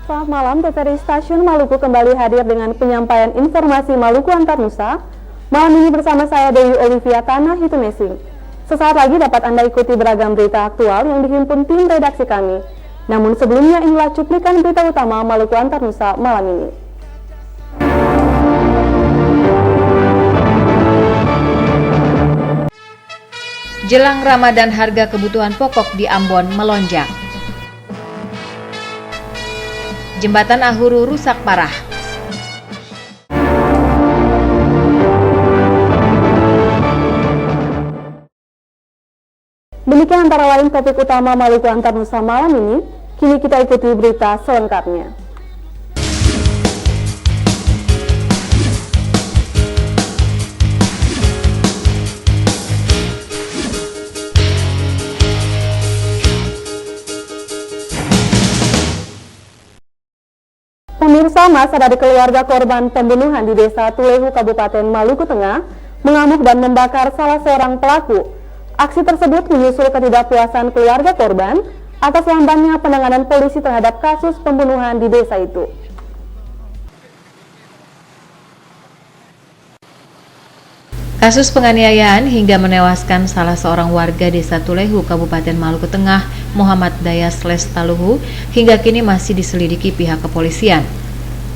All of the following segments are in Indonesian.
Selasa malam, TVRI Stasiun Maluku kembali hadir dengan penyampaian informasi Maluku Antar Nusa. Malam ini bersama saya Dewi Olivia Tanah Hitumesing. Sesaat lagi dapat Anda ikuti beragam berita aktual yang dihimpun tim redaksi kami. Namun sebelumnya inilah cuplikan berita utama Maluku Antar Nusa malam ini. Jelang Ramadan, harga kebutuhan pokok di Ambon melonjak. Jembatan Ahuru rusak parah. Demikian antara lain topik utama Maluku Antar Nusa malam ini. Kini kita ikuti berita selengkapnya. Pemirsa, masa dari keluarga korban pembunuhan di Desa Tulehu, Kabupaten Maluku Tengah mengamuk dan membakar salah seorang pelaku. Aksi tersebut menyusul ketidakpuasan keluarga korban atas lambannya penanganan polisi terhadap kasus pembunuhan di desa itu. Kasus penganiayaan hingga menewaskan salah seorang warga Desa Tulehu, Kabupaten Maluku Tengah, Muhammad Dayas Lestaluhu, hingga kini masih diselidiki pihak kepolisian.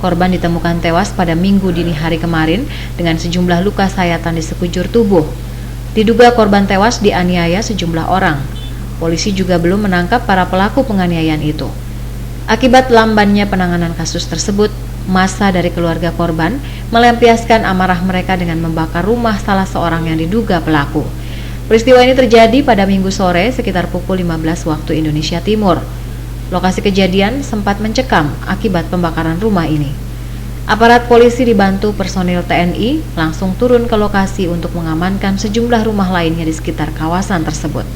Korban ditemukan tewas pada Minggu dini hari kemarin dengan sejumlah luka sayatan di sekujur tubuh. Diduga korban tewas dianiaya sejumlah orang. Polisi juga belum menangkap para pelaku penganiayaan itu. Akibat lambannya penanganan kasus tersebut, massa dari keluarga korban melampiaskan amarah mereka dengan membakar rumah salah seorang yang diduga pelaku. Peristiwa ini terjadi pada Minggu sore sekitar pukul 15 waktu Indonesia Timur. Lokasi kejadian sempat mencekam akibat pembakaran rumah ini. Aparat polisi dibantu personil TNI langsung turun ke lokasi untuk mengamankan sejumlah rumah lainnya di sekitar kawasan tersebut.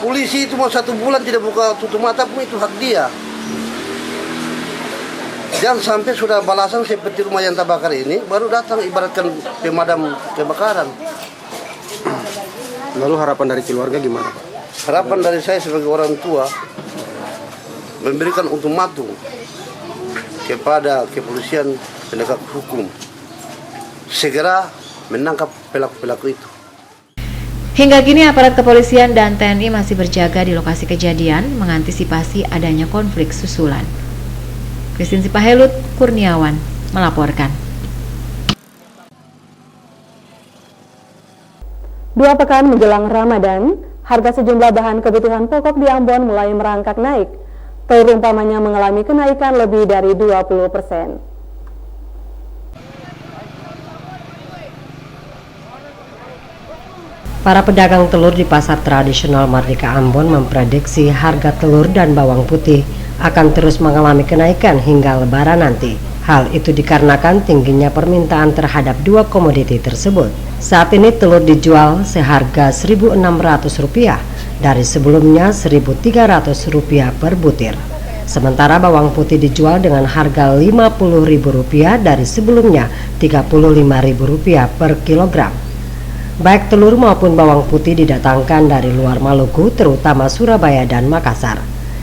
Polisi itu mau 1 bulan tidak buka tutup mata pun itu hak dia. Jangan sampai sudah balasan seperti rumah yang terbakar ini, baru datang ibaratkan pemadam kebakaran. Lalu harapan dari keluarga gimana, Pak? Harapan dari saya sebagai orang tua, memberikan ultimatum kepada kepolisian penegak hukum, segera menangkap pelaku-pelaku itu. Hingga kini aparat kepolisian dan TNI masih berjaga di lokasi kejadian mengantisipasi adanya konflik susulan. Christine Sipahelut Kurniawan melaporkan. 2 pekan menjelang Ramadan, harga sejumlah bahan kebutuhan pokok di Ambon mulai merangkak naik. Telur umpamanya mengalami kenaikan lebih dari 20%. Para pedagang telur di pasar tradisional Mardika Ambon memprediksi harga telur dan bawang putih akan terus mengalami kenaikan hingga Lebaran nanti. Hal itu dikarenakan tingginya permintaan terhadap 2 komoditi tersebut. Saat ini telur dijual seharga Rp1.600 dari sebelumnya Rp1.300 per butir. Sementara bawang putih dijual dengan harga Rp50.000 dari sebelumnya Rp35.000 per kilogram. Baik telur maupun bawang putih didatangkan dari luar Maluku, terutama Surabaya dan Makassar.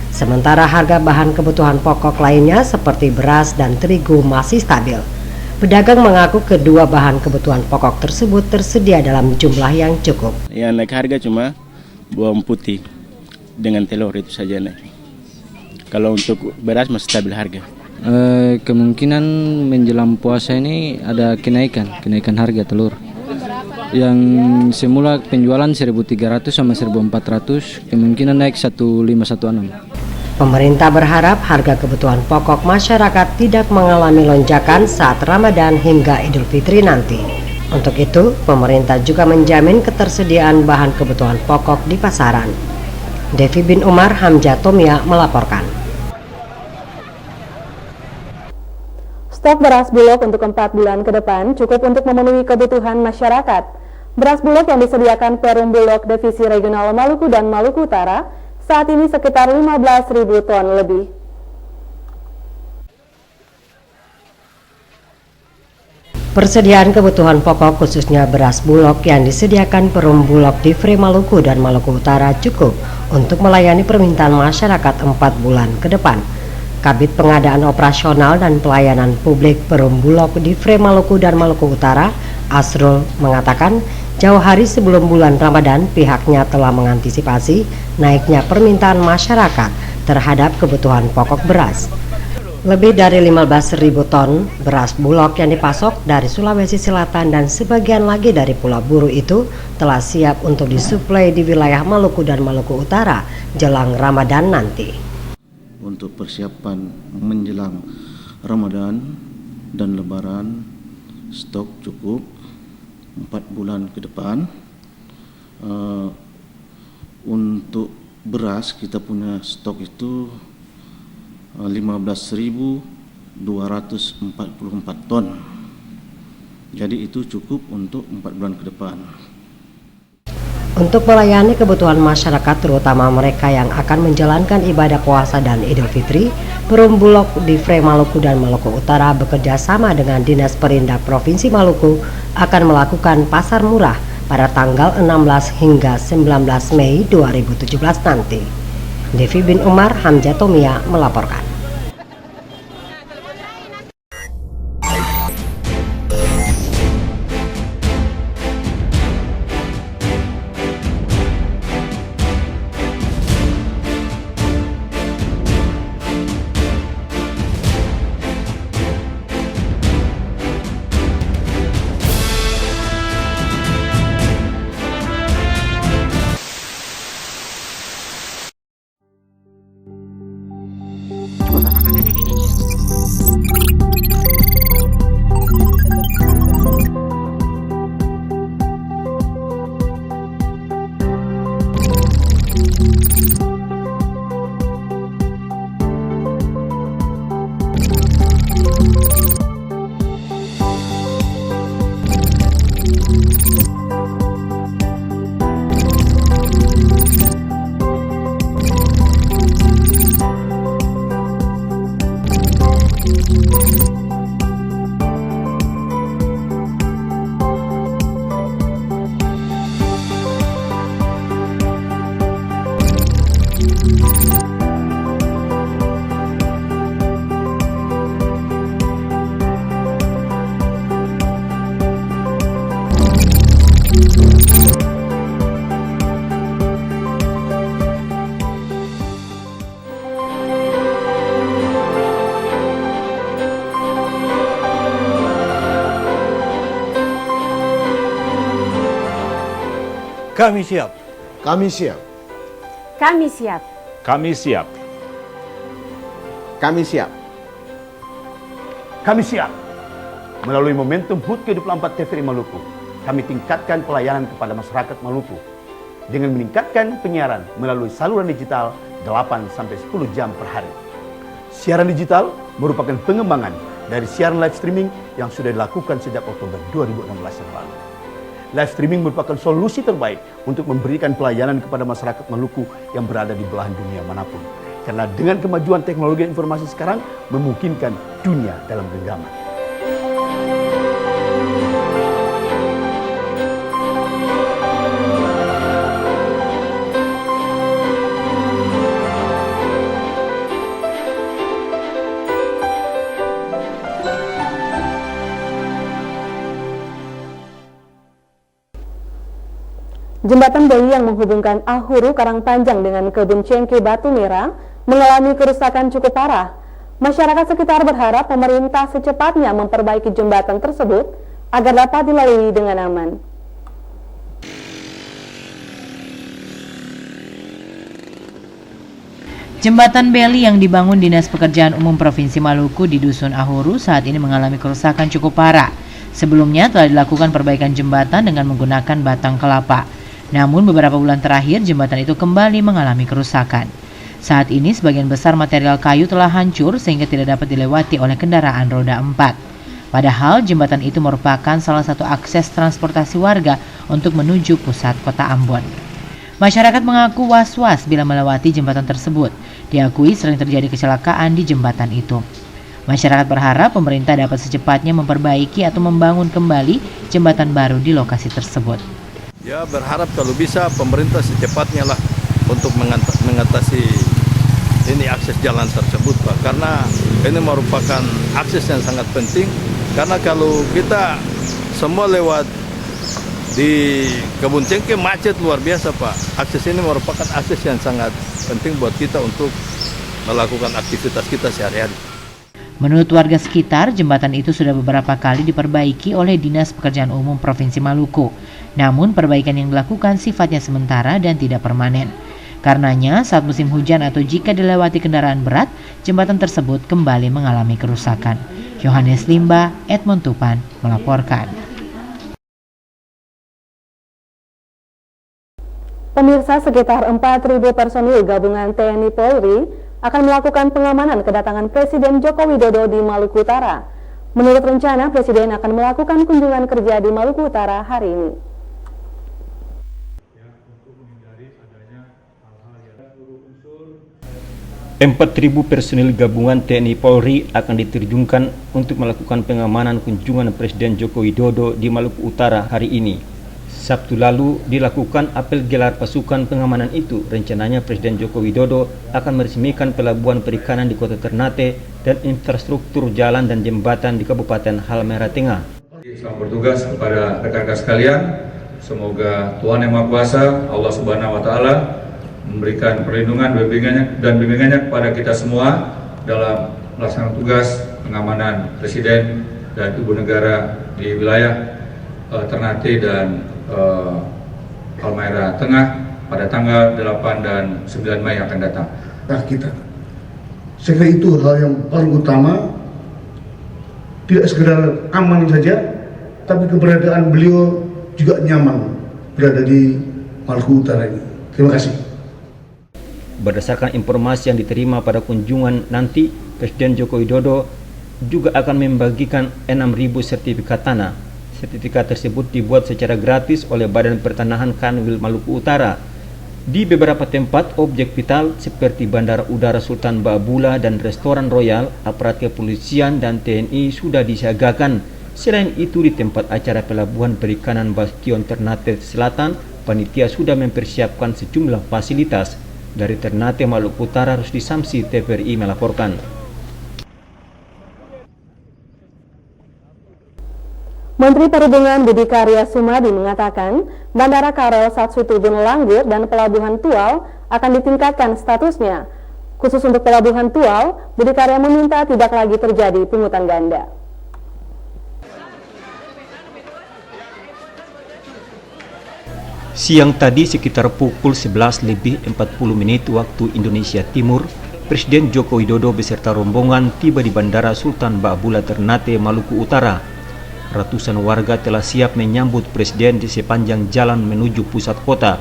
Sementara harga bahan kebutuhan pokok lainnya seperti beras dan terigu masih stabil. Pedagang mengaku kedua bahan kebutuhan pokok tersebut tersedia dalam jumlah yang cukup. Yang naik harga cuma bawang putih dengan telur itu saja naik. Kalau untuk beras masih stabil harga. Kemungkinan menjelang puasa ini ada kenaikan harga telur. Yang semula penjualan 1.300 sama 1.400, kemungkinan naik 1.516. Pemerintah berharap harga kebutuhan pokok masyarakat tidak mengalami lonjakan saat Ramadan hingga Idul Fitri nanti. Untuk itu, pemerintah juga menjamin ketersediaan bahan kebutuhan pokok di pasaran. Devi bin Umar Hamzah Tomia melaporkan. Stok beras Bulog untuk 4 bulan ke depan cukup untuk memenuhi kebutuhan masyarakat. Beras Bulog yang disediakan Perum Bulog Divisi Regional Maluku dan Maluku Utara saat ini sekitar 15.000 ton lebih. Persediaan kebutuhan pokok khususnya beras Bulog yang disediakan Perum Bulog Divre Maluku dan Maluku Utara cukup untuk melayani permintaan masyarakat 4 bulan ke depan. Kabid Pengadaan Operasional dan Pelayanan Publik Perum Bulog di Divre Maluku dan Maluku Utara, Asrul, mengatakan jauh hari sebelum bulan Ramadan pihaknya telah mengantisipasi naiknya permintaan masyarakat terhadap kebutuhan pokok beras. Lebih dari 15.000 ton beras Bulog yang dipasok dari Sulawesi Selatan dan sebagian lagi dari Pulau Buru itu telah siap untuk disuplai di wilayah Maluku dan Maluku Utara jelang Ramadan nanti. Untuk persiapan menjelang Ramadan dan Lebaran, stok cukup 4 bulan ke depan. Untuk beras kita punya stok itu 15.244 ton. Jadi itu cukup untuk 4 bulan ke depan. Untuk melayani kebutuhan masyarakat terutama mereka yang akan menjalankan ibadah puasa dan Idul Fitri, Perum Bulog di Divre Maluku dan Maluku Utara bekerja sama dengan Dinas Perindak Provinsi Maluku akan melakukan pasar murah pada tanggal 16 hingga 19 Mei 2017 nanti. Devi bin Umar, Hamzah Tomia melaporkan. Kami siap. Kami siap. Kami siap. Kami siap. Kami siap. Kami siap. Melalui momentum HUT ke-24 TVRI Maluku, kami tingkatkan pelayanan kepada masyarakat Maluku dengan meningkatkan penyiaran melalui saluran digital 8-10 jam per hari. Siaran digital merupakan pengembangan dari siaran live streaming yang sudah dilakukan sejak Oktober 2016 yang lalu. Live streaming merupakan solusi terbaik untuk memberikan pelayanan kepada masyarakat Maluku yang berada di belahan dunia manapun. Karena dengan kemajuan teknologi informasi sekarang memungkinkan dunia dalam genggaman. Jembatan Beli yang menghubungkan Ahuru Karangpanjang dengan Kebun Cengkeh Batu Merah mengalami kerusakan cukup parah. Masyarakat sekitar berharap pemerintah secepatnya memperbaiki jembatan tersebut agar dapat dilalui dengan aman. Jembatan Beli yang dibangun Dinas Pekerjaan Umum Provinsi Maluku di Dusun Ahuru saat ini mengalami kerusakan cukup parah. Sebelumnya telah dilakukan perbaikan jembatan dengan menggunakan batang kelapa. Namun beberapa bulan terakhir jembatan itu kembali mengalami kerusakan. Saat ini sebagian besar material kayu telah hancur sehingga tidak dapat dilewati oleh kendaraan roda 4. Padahal jembatan itu merupakan salah satu akses transportasi warga untuk menuju pusat kota Ambon. Masyarakat mengaku was-was bila melewati jembatan tersebut. Diakui sering terjadi kecelakaan di jembatan itu. Masyarakat berharap pemerintah dapat secepatnya memperbaiki atau membangun kembali jembatan baru di lokasi tersebut. Ya, berharap kalau bisa pemerintah secepatnya lah untuk mengatasi ini akses jalan tersebut, Pak, karena ini merupakan akses yang sangat penting, karena kalau kita semua lewat di Kebun Cengkeh macet luar biasa, Pak. Akses ini merupakan akses yang sangat penting buat kita untuk melakukan aktivitas kita sehari-hari. Menurut warga sekitar, jembatan itu sudah beberapa kali diperbaiki oleh Dinas Pekerjaan Umum Provinsi Maluku. Namun perbaikan yang dilakukan sifatnya sementara dan tidak permanen. Karenanya, saat musim hujan atau jika dilewati kendaraan berat, jembatan tersebut kembali mengalami kerusakan. Yohanes Limba, Edmond Tupan melaporkan. Pemirsa, sekitar 4.000 personil gabungan TNI Polri akan melakukan pengamanan kedatangan Presiden Joko Widodo di Maluku Utara. Menurut rencana, Presiden akan melakukan kunjungan kerja di Maluku Utara hari ini. 4.000 personil gabungan TNI Polri akan diterjunkan untuk melakukan pengamanan kunjungan Presiden Joko Widodo di Maluku Utara hari ini. Sabtu lalu dilakukan apel gelar pasukan pengamanan itu. Rencananya Presiden Joko Widodo akan meresmikan pelabuhan perikanan di Kota Ternate dan infrastruktur jalan dan jembatan di Kabupaten Halmahera Tengah. Selamat bertugas kepada rekan-rekan sekalian. Semoga Tuhan Yang Maha Kuasa, Allah Subhanahu wa Ta'ala, memberikan perlindungan dan bimbingannya kepada kita semua dalam melaksanakan tugas pengamanan Presiden dan Ibu Negara di wilayah Ternate dan Halmahera Tengah pada tanggal 8 dan 9 Mei akan datang. Kita, saya kira itu hal yang paling utama, tidak sekedar aman saja, tapi keberadaan beliau juga nyaman berada di Maluku Utara ini. Terima kasih. Berdasarkan informasi yang diterima pada kunjungan nanti, Presiden Joko Widodo juga akan membagikan 6.000 sertifikat tanah. Sertifikat tersebut dibuat secara gratis oleh Badan Pertanahan Kanwil Maluku Utara. Di beberapa tempat objek vital seperti Bandara Udara Sultan Baabula dan Restoran Royal, aparat kepolisian dan TNI sudah disiagakan. Selain itu, di tempat acara pelabuhan perikanan Bastion Ternate Selatan, panitia sudah mempersiapkan sejumlah fasilitas. Dari Ternate, Maluku Utara, Rusdi Samsi, TVRI melaporkan. Menteri Perhubungan Budi Karya Sumadi mengatakan Bandara Karel Satsutubun Langgur dan Pelabuhan Tual akan ditingkatkan statusnya. Khusus untuk Pelabuhan Tual, Budi Karya meminta tidak lagi terjadi pungutan ganda. Siang tadi sekitar pukul 11:40 waktu Indonesia Timur, Presiden Joko Widodo beserta rombongan tiba di Bandara Sultan Baabula Ternate, Maluku Utara. Ratusan warga telah siap menyambut Presiden di sepanjang jalan menuju pusat kota.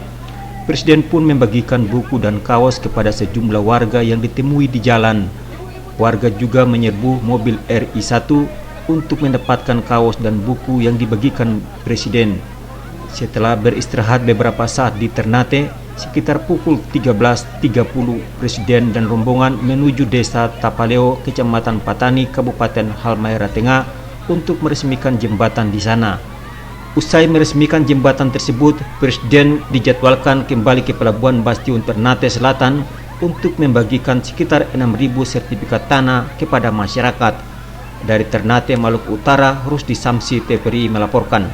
Presiden pun membagikan buku dan kaos kepada sejumlah warga yang ditemui di jalan. Warga juga menyerbu mobil RI1 untuk mendapatkan kaos dan buku yang dibagikan Presiden. Setelah beristirahat beberapa saat di Ternate, sekitar pukul 13.30 Presiden dan rombongan menuju Desa Tapaleo, Kecamatan Patani, Kabupaten Halmahera Tengah untuk meresmikan jembatan di sana. Usai meresmikan jembatan tersebut, Presiden dijadwalkan kembali ke Pelabuhan Bastion Ternate Selatan untuk membagikan sekitar 6.000 sertifikat tanah kepada masyarakat. Dari Ternate, Maluku Utara, Rusdi Samsi, TVRI melaporkan.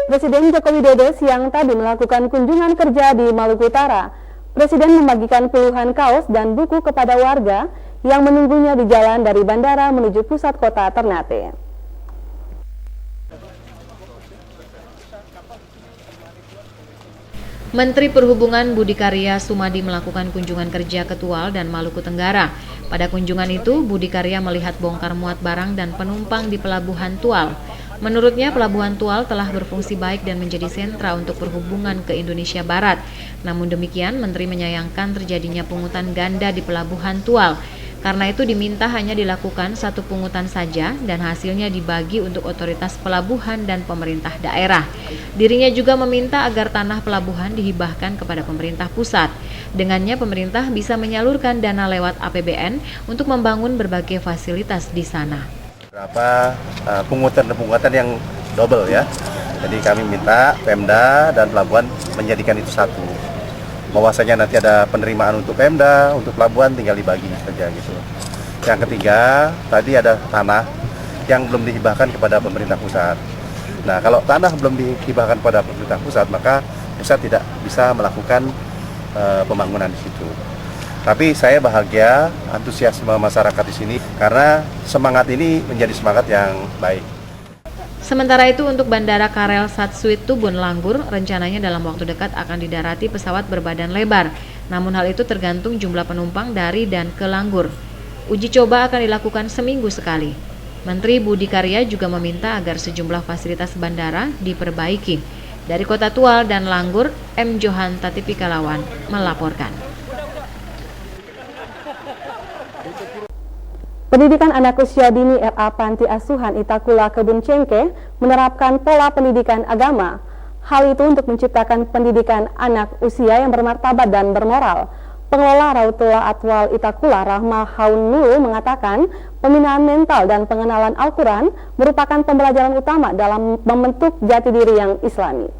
Presiden Joko Widodo siang tadi melakukan kunjungan kerja di Maluku Utara. Presiden membagikan puluhan kaos dan buku kepada warga yang menunggunya di jalan dari bandara menuju pusat kota Ternate. Menteri Perhubungan Budi Karya Sumadi melakukan kunjungan kerja ke Tual dan Maluku Tenggara. Pada kunjungan itu, Budi Karya melihat bongkar muat barang dan penumpang di Pelabuhan Tual. Menurutnya, Pelabuhan Tual telah berfungsi baik dan menjadi sentra untuk perhubungan ke Indonesia Barat. Namun demikian, Menteri menyayangkan terjadinya pungutan ganda di Pelabuhan Tual. Karena itu diminta hanya dilakukan satu pungutan saja dan hasilnya dibagi untuk otoritas pelabuhan dan pemerintah daerah. Dirinya juga meminta agar tanah pelabuhan dihibahkan kepada pemerintah pusat. Dengannya pemerintah bisa menyalurkan dana lewat APBN untuk membangun berbagai fasilitas di sana. Berapa pungutan yang double ya. Jadi kami minta Pemda dan pelabuhan menjadikan itu satu. Bahwasanya nanti ada penerimaan untuk Pemda, untuk pelabuhan tinggal dibagi saja gitu. Yang ketiga, tadi ada tanah yang belum dihibahkan kepada pemerintah pusat. Nah, kalau tanah belum dihibahkan kepada pemerintah pusat, maka pusat tidak bisa melakukan pembangunan di situ. Tapi saya bahagia antusiasme masyarakat di sini karena semangat ini menjadi semangat yang baik. Sementara itu untuk Bandara Karel Satsuit Tubun Langgur rencananya dalam waktu dekat akan didarati pesawat berbadan lebar. Namun hal itu tergantung jumlah penumpang dari dan ke Langgur. Uji coba akan dilakukan seminggu sekali. Menteri Budi Karya juga meminta agar sejumlah fasilitas bandara diperbaiki. Dari Kota Tual dan Langgur, M. Johan Tatipikalawan melaporkan. Pendidikan anak usia dini RA Panti Asuhan Itakula Kebun Cengke menerapkan pola pendidikan agama. Hal itu untuk menciptakan pendidikan anak usia yang bermartabat dan bermoral. Pengelola Rautullah Atwal Itakula Rahma Haun Nulu mengatakan pembinaan mental dan pengenalan Al-Quran merupakan pembelajaran utama dalam membentuk jati diri yang islami.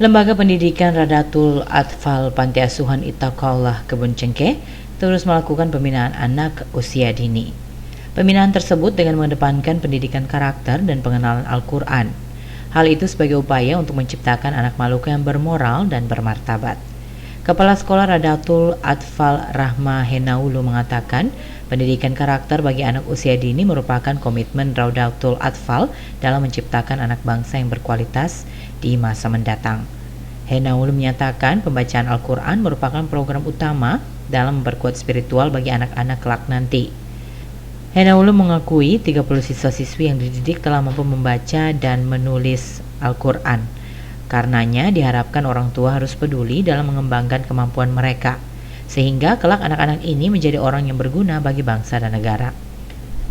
Lembaga Pendidikan Radatul Atfal Panti Asuhan Itakula Kebun Cengke terus melakukan pembinaan anak usia dini. Pembinaan tersebut dengan mengedepankan pendidikan karakter dan pengenalan Al-Quran. Hal itu sebagai upaya untuk menciptakan anak Maluku yang bermoral dan bermartabat. Kepala Sekolah Radatul Atfal Rahma Henaulu mengatakan, pendidikan karakter bagi anak usia dini merupakan komitmen Radatul Atfal dalam menciptakan anak bangsa yang berkualitas di masa mendatang. Henaulu menyatakan pembacaan Al-Quran merupakan program utama dalam memperkuat spiritual bagi anak-anak kelak nanti. Henaulu mengakui 30 siswa-siswi yang dididik telah mampu membaca dan menulis Al-Quran. Karenanya diharapkan orang tua harus peduli dalam mengembangkan kemampuan mereka, sehingga kelak anak-anak ini menjadi orang yang berguna bagi bangsa dan negara.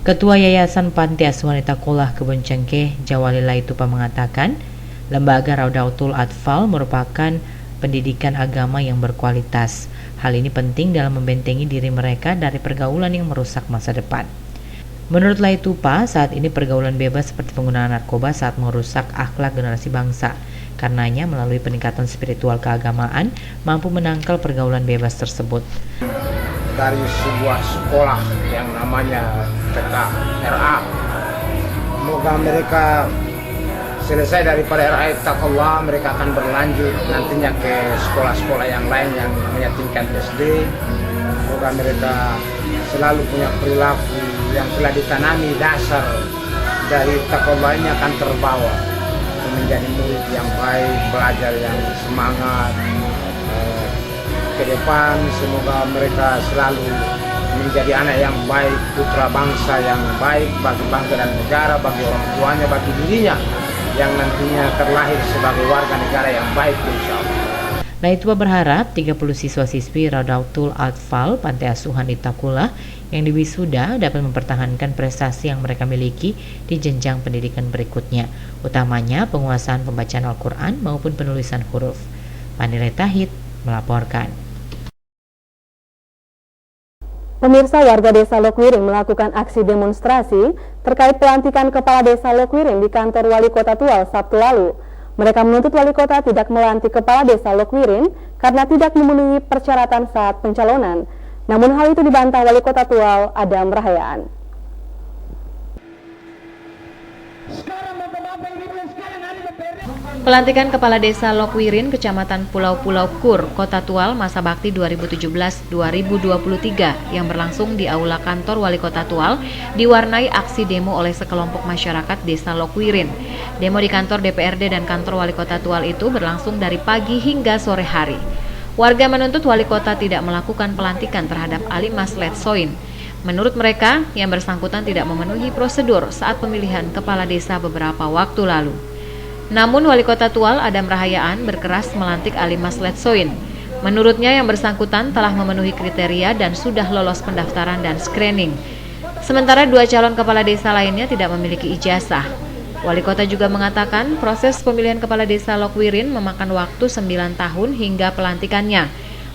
Ketua Yayasan Panti Asuhan Itakula Kebun Cengke, Jawalila Itupa mengatakan, lembaga Radatul Atfal merupakan pendidikan agama yang berkualitas. Hal ini penting dalam membentengi diri mereka dari pergaulan yang merusak masa depan. Menurut Laitupa, saat ini pergaulan bebas seperti penggunaan narkoba saat merusak akhlak generasi bangsa. Karenanya melalui peningkatan spiritual keagamaan mampu menangkal pergaulan bebas tersebut. Dari sebuah sekolah yang namanya TK-RA, semoga mereka selesai daripada RA Itakula, mereka akan berlanjut nantinya ke sekolah-sekolah yang lain yang namanya tingkat SD. Semoga mereka selalu punya perilaku yang telah ditanami dasar dari Itakula ini akan terbawa menjadi murid yang baik, belajar yang semangat ke depan. Semoga mereka selalu menjadi anak yang baik, putra bangsa yang baik bagi bangsa dan negara, bagi orang tuanya, bagi dirinya yang nantinya terlahir sebagai warga negara yang baik, insya Allah. Laitupa berharap 30 siswa-siswi Radatul Atfal Panti Asuhan Itakula yang diwisuda dapat mempertahankan prestasi yang mereka miliki di jenjang pendidikan berikutnya, utamanya penguasaan pembacaan Al-Quran maupun penulisan huruf. Panile Tahid melaporkan. Pemirsa, warga desa Lokwiring melakukan aksi demonstrasi terkait pelantikan kepala desa Lokwiring di kantor Wali Kota Tual Sabtu lalu. Mereka menuntut wali kota tidak melantik kepala desa Lokwiring karena tidak memenuhi persyaratan saat pencalonan. Namun hal itu dibantah Wali Kota Tual Adam Rahayaan. Pelantikan Kepala Desa Lokwiring, Kecamatan Pulau-Pulau Kur, Kota Tual masa bakti 2017-2023 yang berlangsung di Aula Kantor Wali Kota Tual diwarnai aksi demo oleh sekelompok masyarakat Desa Lokwiring. Demo di kantor DPRD dan kantor Wali Kota Tual itu berlangsung dari pagi hingga sore hari. Warga menuntut Wali Kota tidak melakukan pelantikan terhadap Ali Maslet Soin. Menurut mereka, yang bersangkutan tidak memenuhi prosedur saat pemilihan kepala desa beberapa waktu lalu. Namun Wali Kota Tual Adam Rahayaan berkeras melantik Ali Maslet Soin. Menurutnya yang bersangkutan telah memenuhi kriteria dan sudah lolos pendaftaran dan screening. Sementara 2 calon kepala desa lainnya tidak memiliki ijazah. Wali Kota juga mengatakan proses pemilihan kepala desa Lokwiring memakan waktu 9 tahun hingga pelantikannya.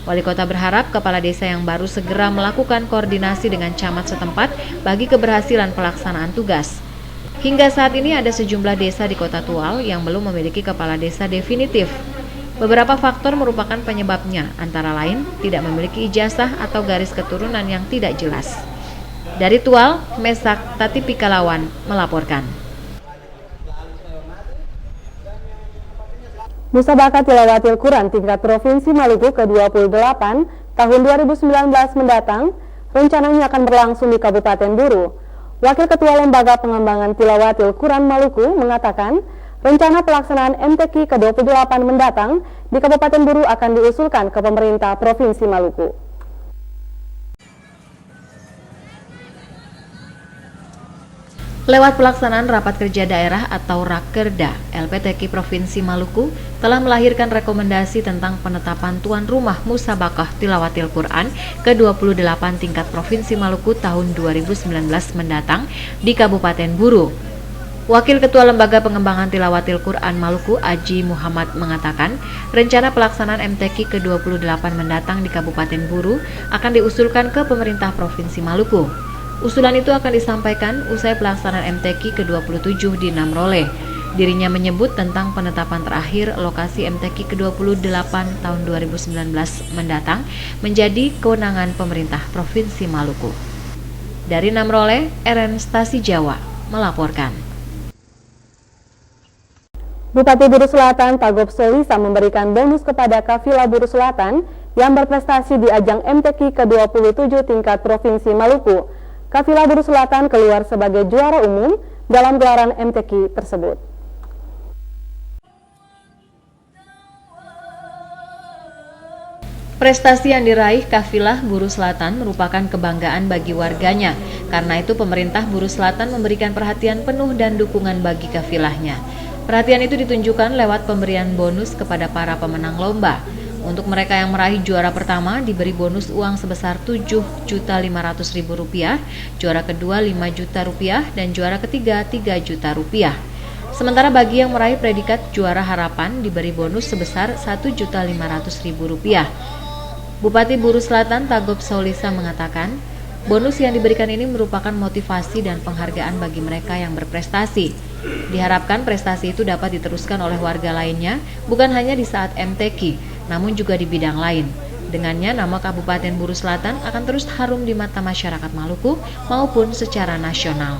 Wali Kota berharap kepala desa yang baru segera melakukan koordinasi dengan camat setempat bagi keberhasilan pelaksanaan tugas. Hingga saat ini ada sejumlah desa di Kota Tual yang belum memiliki kepala desa definitif. Beberapa faktor merupakan penyebabnya, antara lain tidak memiliki ijazah atau garis keturunan yang tidak jelas. Dari Tual, Mesak Tati Pikalawan melaporkan. Musabaqah Tilawatil Quran tingkat Provinsi Maluku ke-28 tahun 2019 mendatang rencananya akan berlangsung di Kabupaten Buru. Wakil Ketua Lembaga Pengembangan Tilawatil Quran Maluku mengatakan rencana pelaksanaan MTQ ke-28 mendatang di Kabupaten Buru akan diusulkan ke pemerintah Provinsi Maluku. Lewat pelaksanaan Rapat Kerja Daerah atau Rakerda, LPTQ Provinsi Maluku telah melahirkan rekomendasi tentang penetapan tuan rumah Musabaqah Tilawatil Quran ke-28 tingkat Provinsi Maluku tahun 2019 mendatang di Kabupaten Buru. Wakil Ketua Lembaga Pengembangan Tilawatil Quran Maluku, Aji Muhammad mengatakan, rencana pelaksanaan MTQ ke-28 mendatang di Kabupaten Buru akan diusulkan ke pemerintah Provinsi Maluku. Usulan itu akan disampaikan usai pelaksanaan MTQ ke-27 di Namrole. Dirinya menyebut tentang penetapan terakhir lokasi MTQ ke-28 tahun 2019 mendatang menjadi kewenangan pemerintah Provinsi Maluku. Dari Namrole, RN Stasi Jawa melaporkan. Bupati Buru Selatan Tagop Solisa memberikan bonus kepada Kafilah Buru Selatan yang berprestasi di ajang MTQ ke-27 tingkat Provinsi Maluku. Kafilah Buru Selatan keluar sebagai juara umum dalam gelaran MTQ tersebut. Prestasi yang diraih Kafilah Buru Selatan merupakan kebanggaan bagi warganya. Karena itu pemerintah Buru Selatan memberikan perhatian penuh dan dukungan bagi kafilahnya. Perhatian itu ditunjukkan lewat pemberian bonus kepada para pemenang lomba. Untuk mereka yang meraih juara pertama diberi bonus uang sebesar Rp7.500.000, juara kedua Rp5 juta, dan juara ketiga Rp3 juta. Sementara bagi yang meraih predikat juara harapan diberi bonus sebesar Rp1.500.000. Bupati Buru Selatan Tagop Solisa mengatakan, bonus yang diberikan ini merupakan motivasi dan penghargaan bagi mereka yang berprestasi. Diharapkan prestasi itu dapat diteruskan oleh warga lainnya, bukan hanya di saat MTQ, namun juga di bidang lain. Dengannya, nama Kabupaten Buru Selatan akan terus harum di mata masyarakat Maluku maupun secara nasional.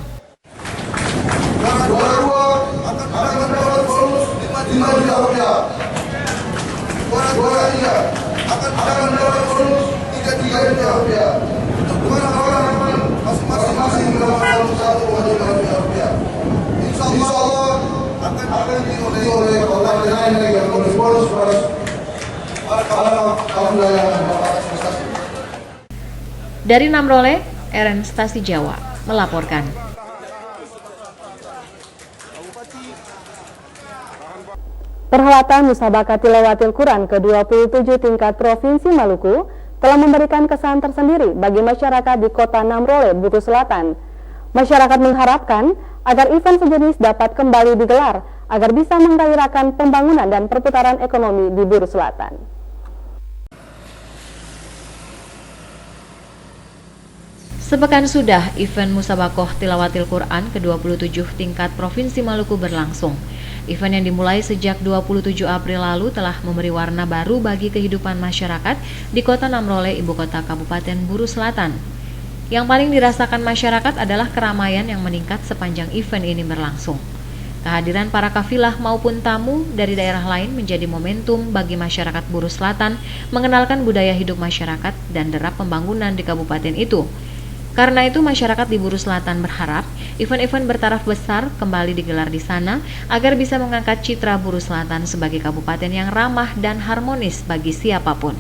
Dari Namrole, RN Stasi Jawa melaporkan. Perhelatan Musabaqah Tilawatil Quran ke-27 tingkat Provinsi Maluku telah memberikan kesan tersendiri bagi masyarakat di Kota Namrole, Buru Selatan. Masyarakat mengharapkan agar event sejenis dapat kembali digelar agar bisa menggairahkan pembangunan dan perputaran ekonomi di Buru Selatan. Sepekan sudah event Musabaqah Tilawatil Quran ke-27 tingkat Provinsi Maluku berlangsung. Event yang dimulai sejak 27 April lalu telah memberi warna baru bagi kehidupan masyarakat di Kota Namrole, ibu kota Kabupaten Buru Selatan. Yang paling dirasakan masyarakat adalah keramaian yang meningkat sepanjang event ini berlangsung. Kehadiran para kafilah maupun tamu dari daerah lain menjadi momentum bagi masyarakat Buru Selatan mengenalkan budaya hidup masyarakat dan derap pembangunan di kabupaten itu. Karena itu masyarakat di Buru Selatan berharap event-event bertaraf besar kembali digelar di sana agar bisa mengangkat citra Buru Selatan sebagai kabupaten yang ramah dan harmonis bagi siapapun.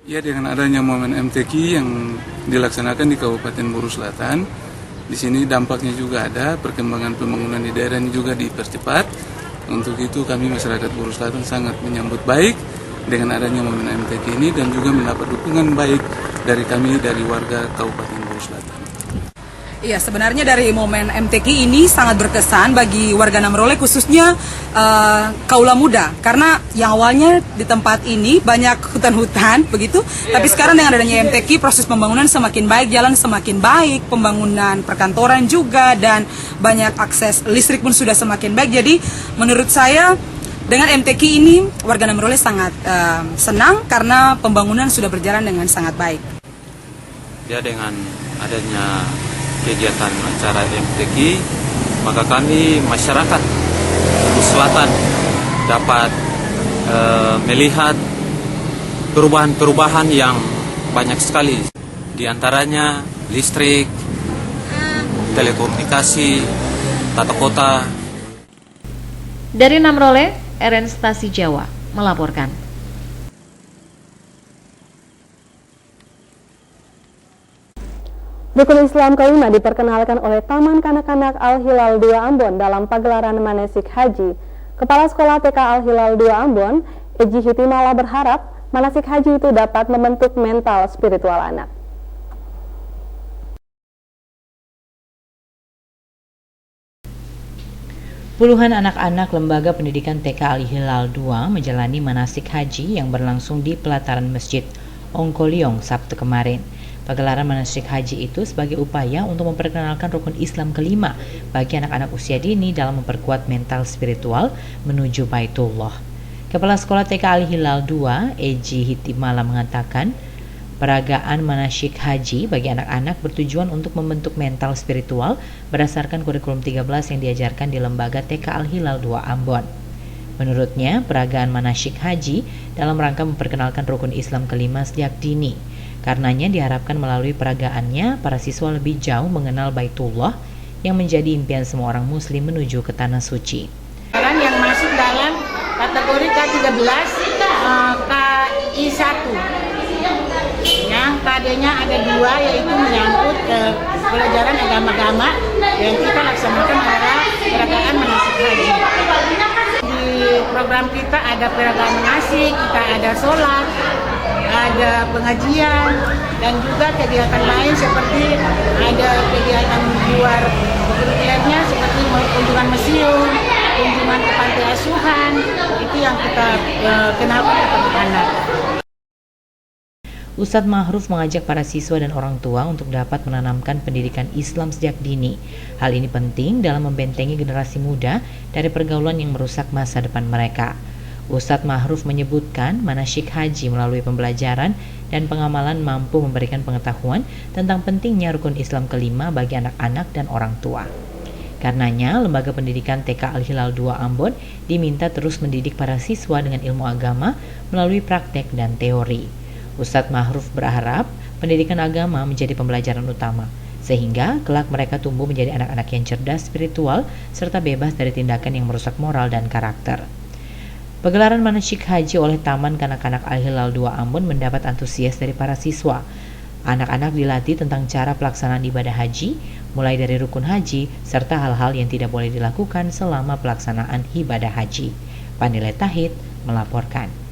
Ya, dengan adanya momen MTQ yang dilaksanakan di Kabupaten Buru Selatan, di sini dampaknya juga ada, perkembangan pembangunan di daerah ini juga dipercepat. Untuk itu kami masyarakat Buru Selatan sangat menyambut baik dengan adanya momen MTQ ini dan juga mendapat dukungan baik dari kami, dari warga Kabupaten Buru Selatan. Iya, sebenarnya dari momen MTQ ini sangat berkesan bagi warga Namrole, khususnya kaula muda, karena yang awalnya di tempat ini banyak hutan-hutan begitu, tapi sekarang dengan adanya MTQ proses pembangunan semakin baik, jalan semakin baik, pembangunan perkantoran juga, dan banyak akses listrik pun sudah semakin baik. Jadi menurut saya dengan MTQ ini warga Namrole sangat senang karena pembangunan sudah berjalan dengan sangat baik. Ya, dengan adanya kegiatan acara MTQ, maka kami masyarakat Brebes Selatan dapat melihat perubahan-perubahan yang banyak sekali, di antaranya listrik, telekomunikasi, tata kota. Dari Namrole, RN Stasi Jawa melaporkan. Rukun Islam kelima diperkenalkan oleh Taman Kanak-Kanak Al-Hilal 2 Ambon dalam pagelaran manasik haji. Kepala Sekolah TK Al-Hilal 2 Ambon, Eji Hitimala berharap manasik haji itu dapat membentuk mental spiritual anak. Puluhan anak-anak Lembaga Pendidikan TK Al-Hilal 2 menjalani manasik haji yang berlangsung di pelataran Masjid Ongkolyong Sabtu kemarin. Pagelaran manasik haji itu sebagai upaya untuk memperkenalkan rukun Islam kelima bagi anak-anak usia dini dalam memperkuat mental spiritual menuju Baitullah. Kepala Sekolah TK Al-Hilal 2, Eji Hitimala mengatakan, peragaan manasik haji bagi anak-anak bertujuan untuk membentuk mental spiritual berdasarkan kurikulum 13 yang diajarkan di Lembaga TK Al-Hilal 2 Ambon. Menurutnya, peragaan manasik haji dalam rangka memperkenalkan rukun Islam kelima sejak dini. Karenanya diharapkan melalui peragaannya, para siswa lebih jauh mengenal Baitullah yang menjadi impian semua orang muslim menuju ke Tanah Suci. Yang masuk dalam kategori K13, KI1. Ya, KD-nya ada 2, yaitu menyangkut pelajaran agama-agama yang kita laksanakan adalah peragaan manasik haji. Di program kita ada peragaan manasik, kita ada sholat, ada pengajian, dan juga kegiatan lain seperti ada kegiatan luar kurikulernya seperti kunjungan museum, kunjungan ke panti asuhan, itu yang kita kenalkan kepada anak. Ustadz Ma'ruf mengajak para siswa dan orang tua untuk dapat menanamkan pendidikan Islam sejak dini. Hal ini penting dalam membentengi generasi muda dari pergaulan yang merusak masa depan mereka. Ustadz Ma'ruf menyebutkan manasik haji melalui pembelajaran dan pengamalan mampu memberikan pengetahuan tentang pentingnya rukun Islam kelima bagi anak-anak dan orang tua. Karenanya, Lembaga Pendidikan TK Al-Hilal 2 Ambon diminta terus mendidik para siswa dengan ilmu agama melalui praktek dan teori. Ustadz Ma'ruf berharap pendidikan agama menjadi pembelajaran utama, sehingga kelak mereka tumbuh menjadi anak-anak yang cerdas spiritual serta bebas dari tindakan yang merusak moral dan karakter. Pagelaran manasik haji oleh Taman Kanak-Kanak Al-Hilal 2 Ambon mendapat antusias dari para siswa. Anak-anak dilatih tentang cara pelaksanaan ibadah haji, mulai dari rukun haji, serta hal-hal yang tidak boleh dilakukan selama pelaksanaan ibadah haji. Panile Tahid melaporkan.